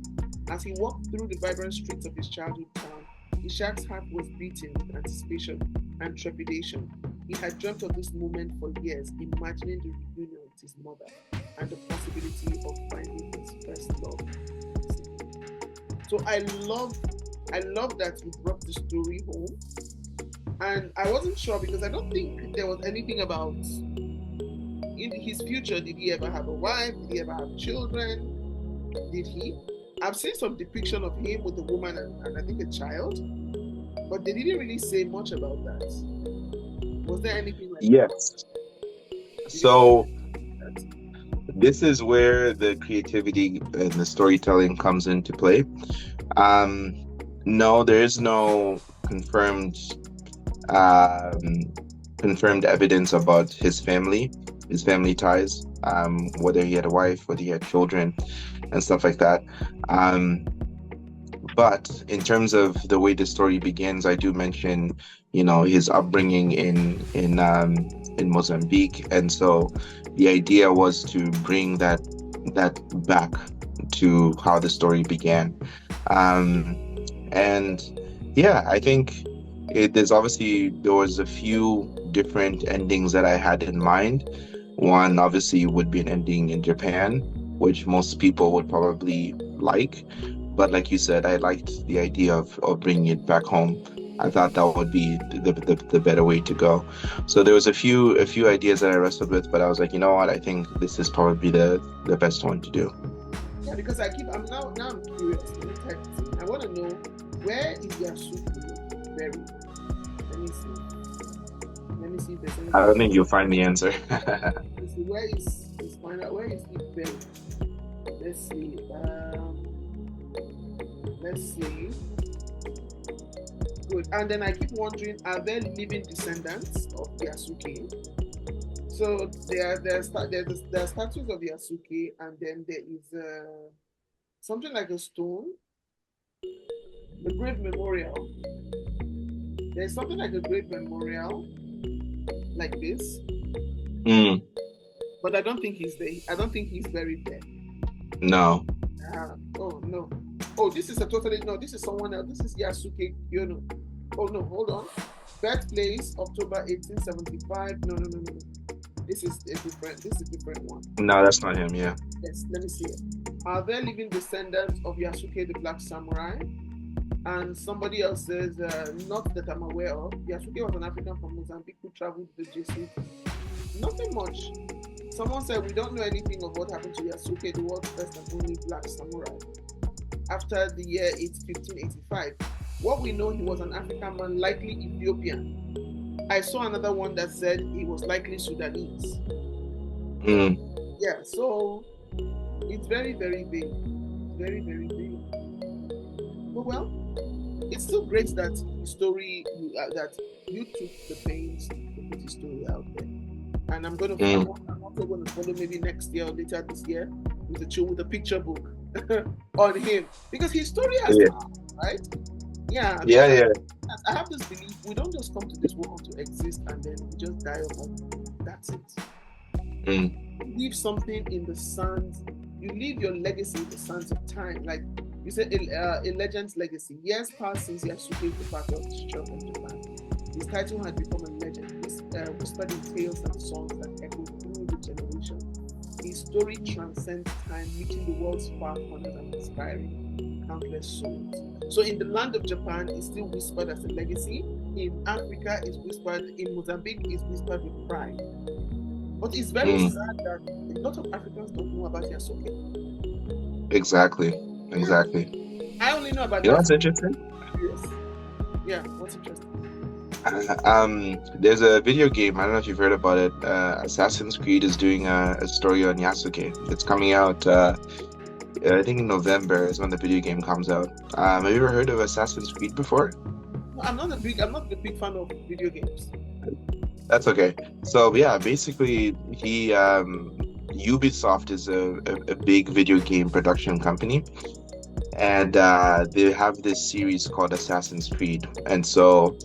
As he walked through the vibrant streets of his childhood town, Ishak's heart was beating with anticipation and trepidation. He had dreamt of this moment for years, imagining the reunion with his mother and the possibility of finding his first love. So I love that he brought the story home, and I wasn't sure because I don't think there was anything about in his future. Did he ever have a wife? Did he ever have children? Did he? I've seen some depiction of him with a woman and I think a child, but they didn't really say much about that. Was there anything like that? Yes. Did it come So like that? this is where the creativity and the storytelling comes into play. Um, no, there is no um, confirmed evidence about his family ties, whether he had a wife, whether he had children, and stuff like that. Um, but in terms of the way the story begins, I do mention, his upbringing in Mozambique, and so the idea was to bring that back to how the story began. Um, and yeah, I think there was a few different endings that I had in mind. One obviously would be an ending in Japan, which most people would probably like. But like you said, I liked the idea of bringing it back home. I thought that would be the better way to go. So there was a few ideas that I wrestled with, but I was like, you know what? I think this is probably the best one to do. Yeah, because I'm curious. Let me type this in. I want to know where is Yasuku buried? Let me see. Let me see if there's I anything. don't think you'll find the answer. Let's see let's find out where is he buried. Let's see. Let's see. Good. And then I keep wondering, are there living descendants of Yasuke? So there are statues of Yasuke, and then there is something like a stone, the grave memorial. There's something like a grave memorial like this, Mm, but I don't think he's there. I don't think he's buried there. no. Oh no. Oh, this is a totally no. This is someone else. This is Yasuke Kyono. Oh no, hold on. Birthplace October 1875. No, no, no, no, no. This is a different. This is a different one. No, that's not him, yeah. Yes, let me see it. Are there living descendants of Yasuke the Black Samurai? And somebody else says, not that I'm aware of. Yasuke was an African from Mozambique who traveled to the Jesuit. Nothing much. Someone said, we don't know anything of what happened to Yasuke, the world's first and only black samurai, after the year 1585. What we know, he was an African man, likely Ethiopian. I saw another one that said he was likely Sudanese. Yeah, so it's very, very big. Very, very big. But well, it's still great that that you took the pains to put the story out there. And I'm also going to follow maybe next year or later this year with a picture book on him, because his story has to happen, right? Yeah, Yeah. I have this belief we don't just come to this world to exist and then we just die off. That's it. You leave something in the sands. You leave your legacy in the sands of time. Like you said, a legend's legacy. Years passed since Yasuke departed from Japan. His title had become a legend. Whispered in tales and songs that echoed through the generations. His story transcends time, reaching the world's far corners and inspiring countless souls. So in the land of Japan, it's still whispered as a legacy. In Africa, it's whispered. In Mozambique, it's whispered with pride. But it's very sad that a lot of Africans don't know about Yasuke. Exactly. I only know about You know what's interesting? Yes. Yeah, what's interesting? There's a video game. I don't know if you've heard about it. Assassin's Creed is doing a story on Yasuke. It's coming out. I think in November is when the video game comes out. Have you ever heard of Assassin's Creed before? No, I'm not a big fan of video games. That's okay. So yeah, basically, Ubisoft is a big video game production company, and they have this series called Assassin's Creed, and so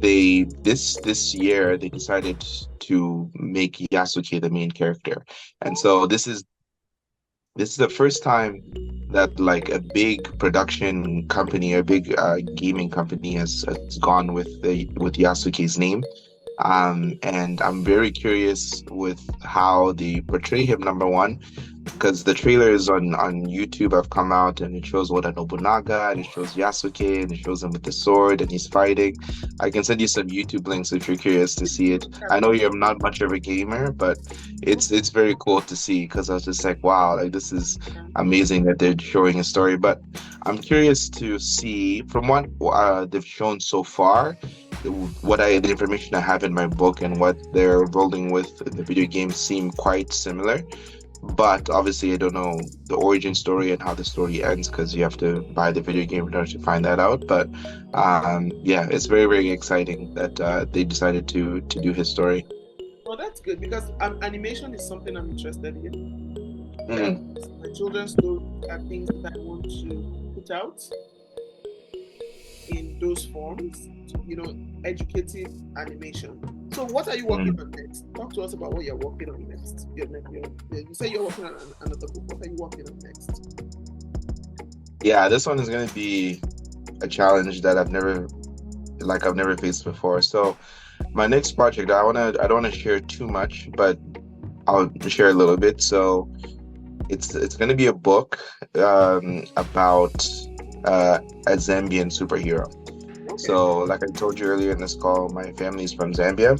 this year they decided to make Yasuke the main character, and so this is the first time that like a big production company, a big gaming company has gone with Yasuke's name. And I'm very curious with how they portray him, number one, because the trailers on YouTube have come out and it shows Oda Nobunaga and it shows Yasuke and it shows him with the sword and he's fighting. I can send you some YouTube links if you're curious to see it. I know you're not much of a gamer, but it's very cool to see, because I was just like, wow, like this is amazing that they're showing a story. But I'm curious to see from what they've shown so far, the information I have in my book and what they're rolling with in the video game seem quite similar. But obviously, I don't know the origin story and how the story ends, because you have to buy the video game in order to find that out. But yeah, it's very, very exciting that they decided to do his story. Well, that's good, because animation is something I'm interested in. My children's stories are things that I want to put out in those forms, educative animation. So what are you working on next? Talk to us about what you're working on next. You say you're working on another book. What are you working on next? Yeah, this one is going to be a challenge that I've never faced before. So my next project, I don't want to share too much, but I'll share a little bit. So it's going to be a book about a Zambian superhero. Okay. So, like I told you earlier in this call, my family is from Zambia,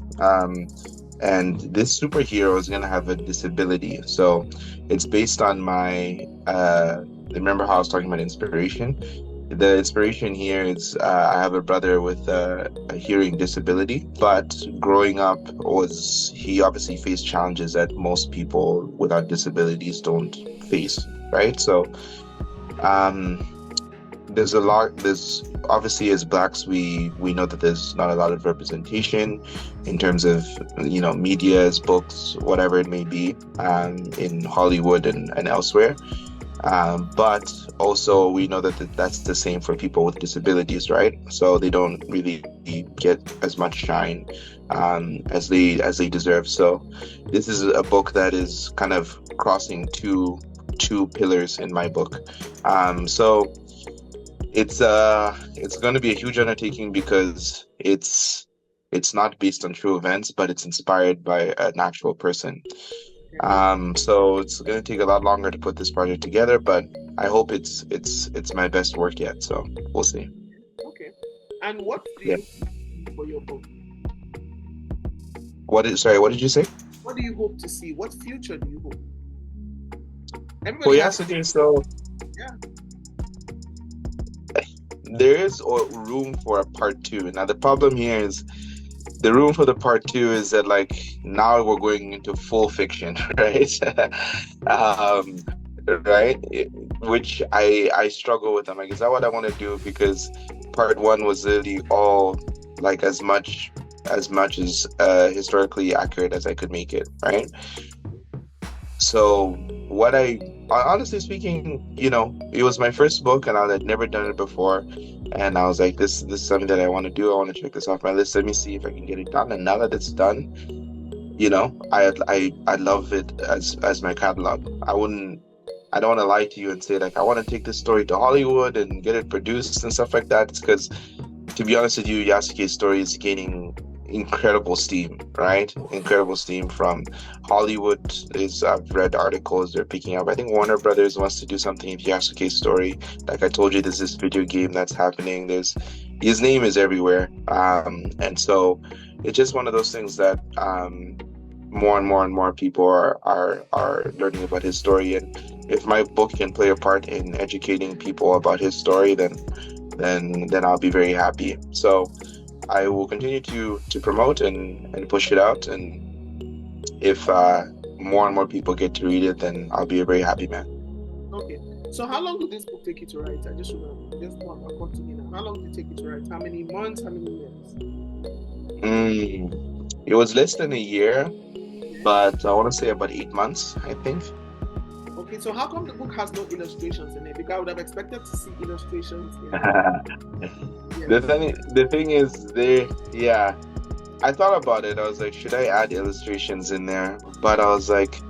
and this superhero is going to have a disability. So, it's based on my. Remember how I was talking about inspiration? The inspiration here is I have a brother with a hearing disability, but growing up he obviously faced challenges that most people without disabilities don't face, right? So, there's obviously, as blacks, we know that there's not a lot of representation in terms of medias, books, whatever it may be, in Hollywood and elsewhere, but also we know that that's the same for people with disabilities, right? So they don't really get as much shine as they deserve. So this is a book that is kind of crossing two pillars in my book. So it's going to be a huge undertaking, because it's not based on true events, but it's inspired by an actual person. So it's going to take a lot longer to put this project together, but I hope it's my best work yet. So we'll see. And what do Yeah. you hope for your book? What did you say? What do you hope to see? What future do you hope? For Everybody has, Yasuke, so yeah. there is room for a part two. Now the problem here is the room for the part two is that like now we're going into full fiction, right? um, right? Which I struggle with. I'm like, is that what I want to do? Because part one was really all like as much as historically accurate as I could make it, right? So what honestly speaking, it was my first book and I had never done it before. And I was like, this is something that I want to do. I want to check this off my list. Let me see if I can get it done. And now that it's done, I love it as my catalog. I don't want to lie to you and say like I want to take this story to Hollywood and get it produced and stuff like that. It's because, to be honest with you, Yasuke's story is gaining incredible steam, right? Incredible steam from Hollywood. I've read articles they're picking up. I think Warner Brothers wants to do something with Yasuke's story. Like I told you, there's this video game that's happening. His name is everywhere, and so it's just one of those things that more and more and more people are learning about his story. And if my book can play a part in educating people about his story, then I'll be very happy. So I will continue to promote and push it out. And if more and more people get to read it, then I'll be a very happy man. Okay. So how long did this book take you to write? I just remember. Just one come to me now. How long did it take you to write? How many months? How many years? It was less than a year, but I want to say about 8 months, I think. Okay, so how come the book has no illustrations in it? Because I would have expected to see illustrations in it. The thing is, yeah, I thought about it. I was like, should I add illustrations in there? But I was like,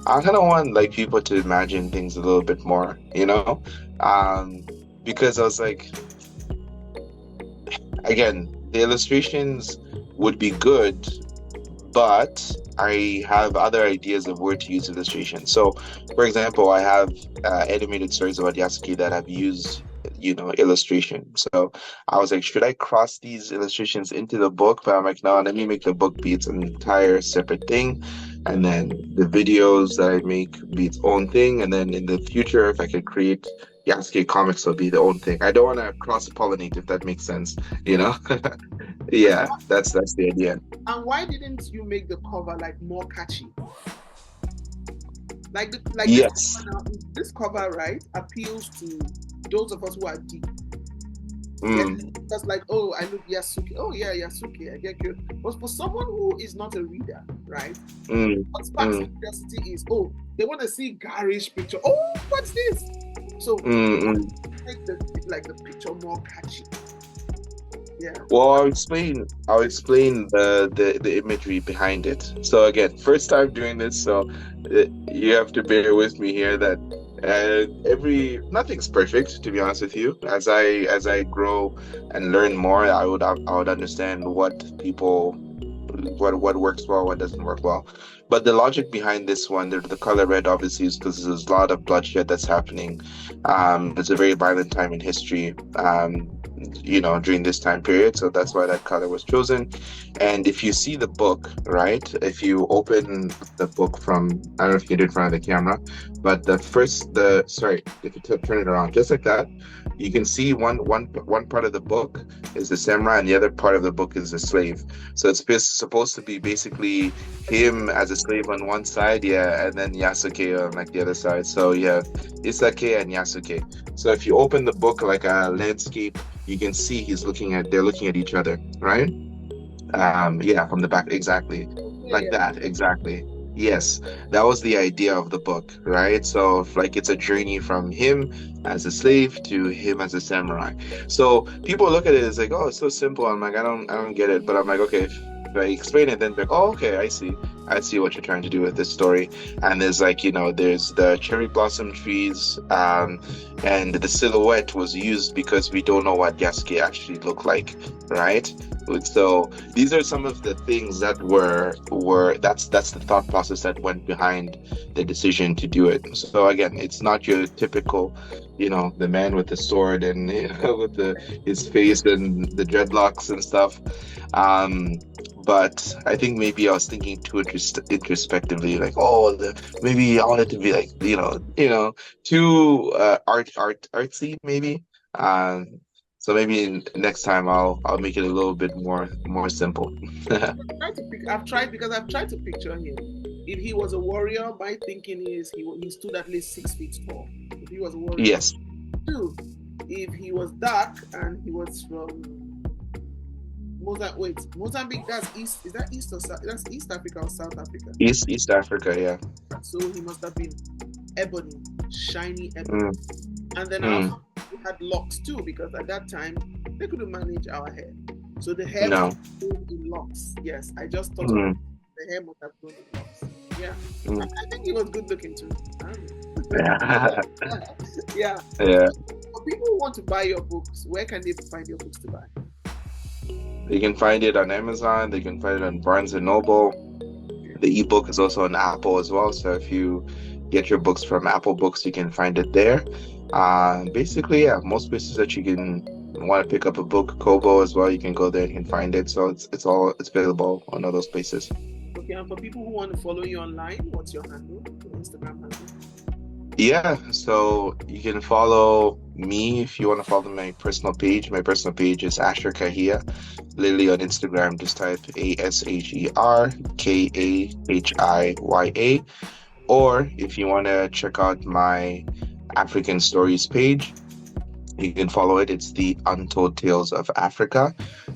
I kind of want like people to imagine things a little bit more, because I was like, again, the illustrations would be good, but I have other ideas of where to use illustrations. So, for example, I have animated stories about Yasuke that have used, illustration. So I was like, should I cross these illustrations into the book? But I'm like, no, let me make the book be its entire separate thing. And then the videos that I make be its own thing. And then in the future, if I could create Yasuke comics, will be the own thing. I don't want to cross-pollinate, if that makes sense, Yeah, that's the idea. And why didn't you make the cover like more catchy? Like Yes. this cover, right, appeals to those of us who are deep. That's like, oh, I look Yasuke. Oh yeah, Yasuke, I get you. But for someone who is not a reader, right? What sparks curiosity is, oh, they want to see garish picture. Oh, what's this? So make the picture more catchy. Yeah. Well, I'll explain the imagery behind it. So again, first time doing this, so you have to bear with me here that nothing's perfect, to be honest with you. As I grow and learn more, I would understand what works well, what doesn't work well. But the logic behind this one, the color red, obviously, is because there's a lot of bloodshed that's happening. It's a very violent time in history. During this time period, so that's why that color was chosen. And if you see the book, right, if you open the book from, I don't know if you can do it in front of the camera, but if you turn it around just like that, you can see one part of the book is the samurai and the other part of the book is the slave. So it's supposed to be basically him as a slave on one side, and then Yasuke on like the other side. So you have Isake and Yasuke. So if you open the book like a landscape, you can see they're looking at each other, right? From the back, exactly. Like that, exactly. Yes, that was the idea of the book, right? So like it's a journey from him as a slave to him as a samurai. So people look at it as like, oh, it's so simple. I'm like, I don't get it. But I'm like, okay, if I explain it, then they're like, oh, okay, I see. I see what you're trying to do with this story. And there's like, there's the cherry blossom trees, and the silhouette was used because we don't know what YASUKE actually looked like, right? So these are some of the things that that's the thought process that went behind the decision to do it. So again, it's not your typical, the man with the sword and with his face and the dreadlocks and stuff. But I think maybe I was thinking too introspectively, like, oh, maybe I wanted to be like, too artsy, maybe. So maybe next time I'll make it a little bit more simple. I've tried to picture him. If he was a warrior, my thinking is he stood at least 6 feet tall. If he was a warrior, Yes. Two, if he was dark and he was from Mozambique, that's East. Is that East or South? That's East Africa or South Africa? East Africa, yeah. So he must have been ebony, shiny ebony. And then we had locks too, because at that time they couldn't manage our hair. So the hair was in locks. Yes, I just thought the hair must have grown in locks. Yeah. I think he was good looking too. Yeah. Yeah. For people who want to buy your books, where can they find your books to buy? They can find it on Amazon. They can find it on Barnes and Noble. The ebook is also on Apple as well. So if you get your books from Apple Books, you can find it there. Basically, yeah, most places that you can want to pick up a book, Kobo as well, you can go there and you can find it. So it's available on all those places. Okay, and for people who want to follow you online, what's your handle, your Instagram handle? Yeah, so you can follow me if you want to follow my personal page. My personal page is Asher Kahiya. Literally on Instagram, just type ASHERKAHIYA. Or if you want to check out my African Stories page, you can follow it. It's the Untold Tales of Africa.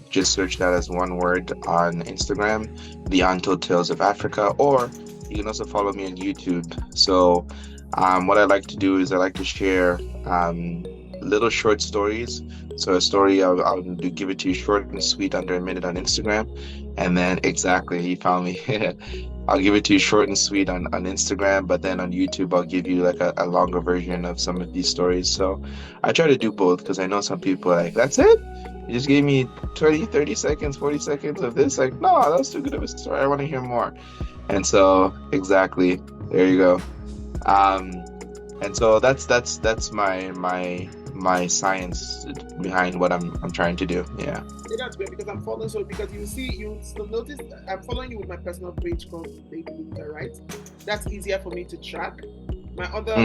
Just search that as one word on Instagram, the Untold Tales of Africa. Or you can also follow me on YouTube. So what I like to do is I like to share little short stories. So a story, I'll give it to you short and sweet, under a minute on Instagram. And then exactly, you found me. I'll give it to you short and sweet on Instagram, but then on YouTube, I'll give you like a longer version of some of these stories. So I try to do both because I know some people are like, that's it? You just gave me 20, 30 seconds, 40 seconds of this? Like, no, that's too good of a story. I want to hear more. And so exactly, there you go. And so that's my science behind what I'm trying to do. Yeah. That's great because I'm following. So because you still notice I'm following you with my personal page called Baby Winter, right? That's easier for me to track. My other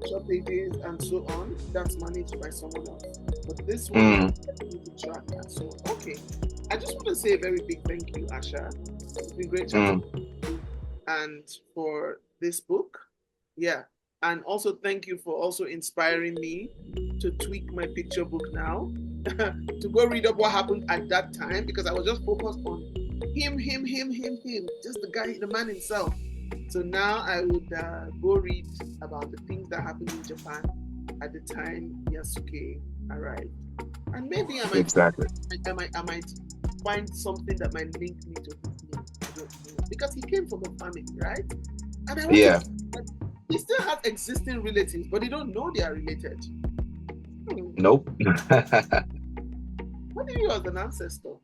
shop pages and so on, that's managed by someone else. But this one, I need to track that. So okay, I just want to say a very big thank you, Asha. It's been great chatting with you and for this book. Yeah. And also thank you for also inspiring me to tweak my picture book now, to go read up what happened at that time, because I was just focused on him, just the guy, the man himself. So now I would go read about the things that happened in Japan at the time YASUKE arrived. And maybe I might find something that might link me to his name. I don't know. Because he came from a family, right? And I want he still has existing relatives, but they don't know they are related. Nope. What if he was an ancestor?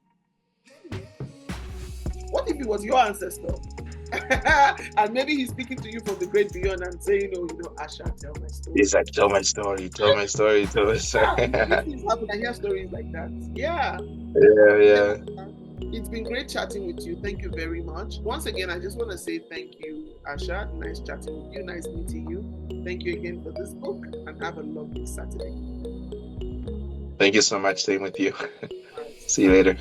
What if he was your ancestor? And maybe he's speaking to you from the great beyond and saying, Asha, tell my story. He's like, tell my story. These things happen. I hear stories like that. Yeah. Yeah. It's been great chatting with you. Thank you very much. Once again, I just want to say thank you, Asha. Nice chatting with you. Nice meeting you. Thank you again for this book and have a lovely Saturday. Thank you so much. Same with you. See you later.